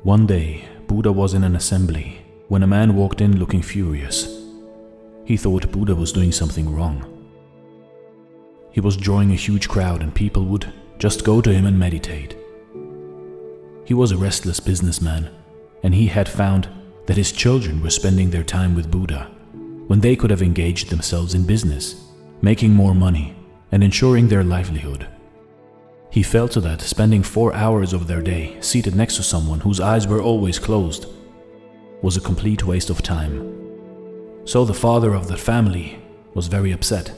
One day, Buddha was in an assembly when a man walked in looking furious. He thought Buddha was doing something wrong. He was drawing a huge crowd and people would just go to him and meditate. He was a restless businessman, and he had found that his children were spending their time with Buddha when they could have engaged themselves in business, making more money and ensuring their livelihood. He felt that spending 4 hours of their day seated next to someone whose eyes were always closed was a complete waste of time. So the father of the family was very upset,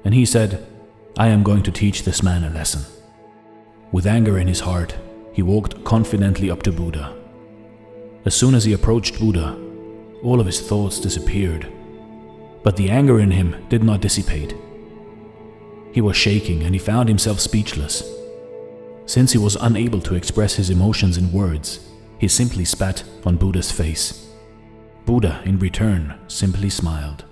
and he said, "I am going to teach this man a lesson." With anger in his heart, he walked confidently up to Buddha. As soon as he approached Buddha, all of his thoughts disappeared, but the anger in him did not dissipate. He was shaking and he found himself speechless. Since he was unable to express his emotions in words, he simply spat on Buddha's face. Buddha, in return, simply smiled.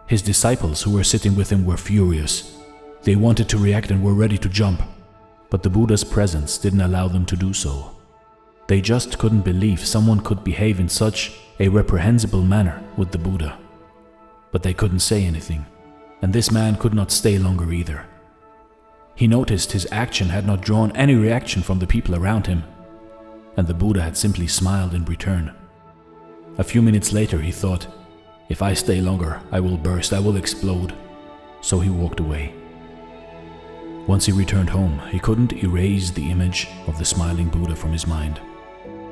His disciples who were sitting with him were furious. They wanted to react and were ready to jump, but the Buddha's presence didn't allow them to do so. They just couldn't believe someone could behave in such a reprehensible manner with the Buddha. But they couldn't say anything, and this man could not stay longer either. He noticed his action had not drawn any reaction from the people around him, and the Buddha had simply smiled in return. A few minutes later he thought, "If I stay longer, I will burst, I will explode." So he walked away. Once he returned home, he couldn't erase the image of the smiling Buddha from his mind.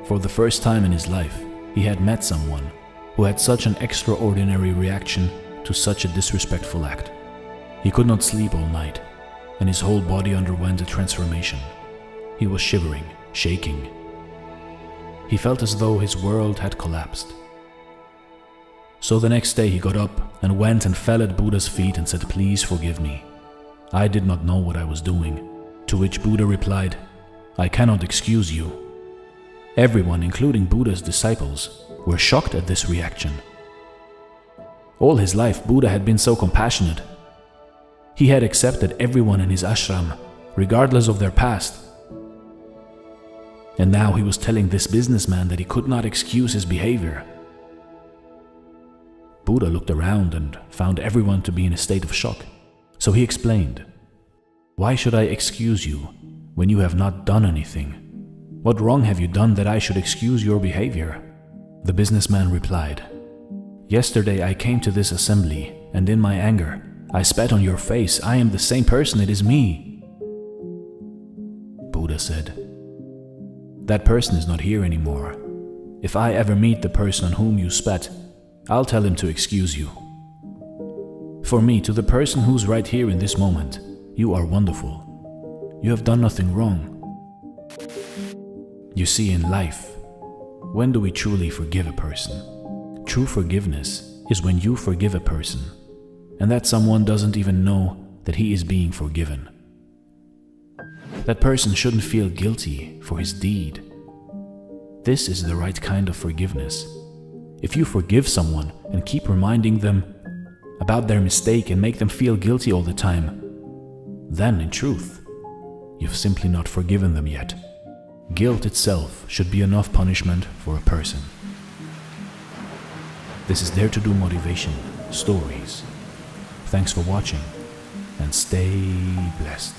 For the first time in his life, he had met someone who had such an extraordinary reaction to such a disrespectful act. He could not sleep all night, and his whole body underwent a transformation. He was shivering, shaking. He felt as though his world had collapsed. So the next day he got up and went and fell at Buddha's feet and said, "Please forgive me. I did not know what I was doing." To which Buddha replied, "I cannot excuse you." Everyone, including Buddha's disciples, were shocked at this reaction. All his life, Buddha had been so compassionate. He had accepted everyone in his ashram, regardless of their past. And now he was telling this businessman that he could not excuse his behavior. Buddha looked around and found everyone to be in a state of shock. So he explained, "Why should I excuse you when you have not done anything? What wrong have you done that I should excuse your behavior?" The businessman replied, "Yesterday I came to this assembly, and in my anger, I spat on your face. I am the same person, it is me." Buddha said, "That person is not here anymore. If I ever meet the person on whom you spat, I'll tell him to excuse you. For me, to the person who's right here in this moment, you are wonderful. You have done nothing wrong." You see, in life, when do we truly forgive a person? True forgiveness is when you forgive a person, and that someone doesn't even know that he is being forgiven. That person shouldn't feel guilty for his deed. This is the right kind of forgiveness. If you forgive someone and keep reminding them about their mistake and make them feel guilty all the time, then in truth, you've simply not forgiven them yet. Guilt itself should be enough punishment for a person. This is Dare to Do Motivation Stories. Thanks for watching and stay blessed.